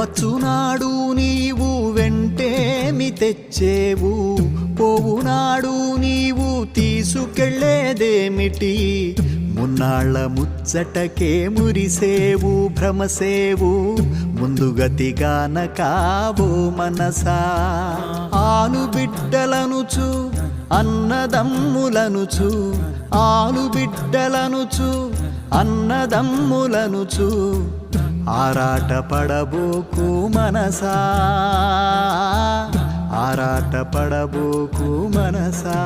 వచ్చునాడు నీవు వెంటేమి తెచ్చేవు, పోవునాడు నీవు తీసుకెళ్ళేదేమిటి? మున్నాళ్ళ ముచ్చటకే మురిసేవు భ్రమసేవు, ముందుగతిగాన కావో మనసా. ఆలు బిడ్డలనుచు అన్నదమ్ములనుచు, ఆలు బిడ్డలనుచు అన్నదమ్ములనుచు, ఆరాట పడబోకు మనసా, ఆరాట పడబోకు మనసా.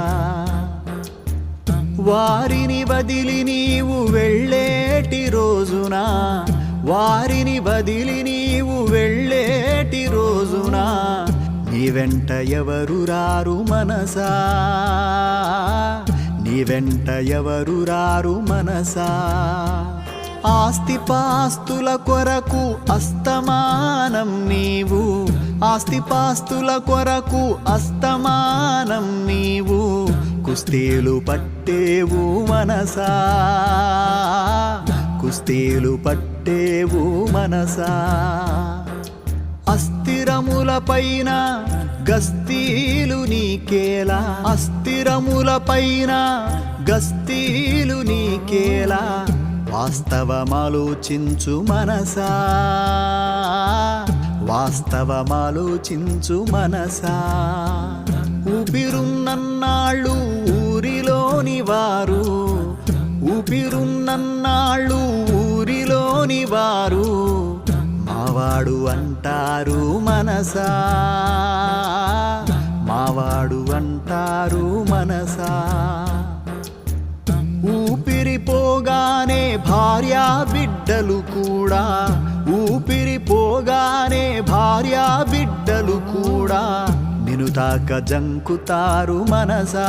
వారిని వదిలి నీవు వెళ్ళేటి రోజున, వారిని వదిలి నీవు వెళ్ళేటి రోజున, నీ వెంట ఎవరు రారు మనసా, నీ వెంట ఎవరు రారు మనసా. ఆస్తిపాస్తుల కొరకు అస్తమానం నీవు, ఆస్తిపాస్తుల కొరకు అస్తమానం నీవు, కుస్తీలు పట్టేవు మనసా, కుస్తీలు పట్టేవు మనసా. అస్థిరముల పైన గస్తీలు నీకేలా, అస్థిరముల పైన గస్తీలు నీకేలా, వాస్తవమాలోచించు మనసా, వాస్తవమాలోచించు మనసా. ఊపిరున్నన్నాళ్ళు ఊరిలోని వారు, ఊపిరున్నన్నాళ్ళు ఊరిలోని వారు, మావాడు అంటారు మనసా, మావాడు అంటారు మనసా. ఊపిరిపోగానే భార్యా బిడ్డలు కూడా, ఊపిరిపోగానే భార్యా బిడ్డలు కూడా, నిన్ను తాక జంకుతారు మనసా,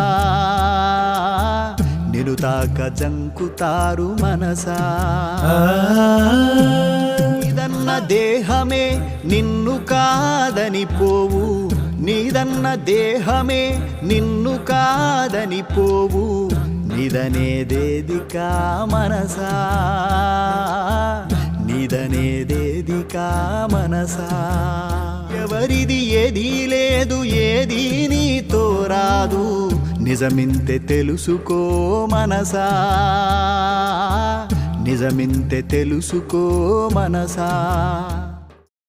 నిన్ను తాక జంకుతారు మనసా. నీదన్న దేహమే నిన్ను కాదని పోవు, నీదన్న దేహమే నిన్ను కాదని పోవు, నీదనేదేదికా మనసా, నీదనేదేదికా మనసా. ఎవరిది ఏదీ లేదు, ఏదీ నీతో రాదు, నిజమింతే తెలుసుకో మనసా, నిజమింతే తెలుసుకో మనసా.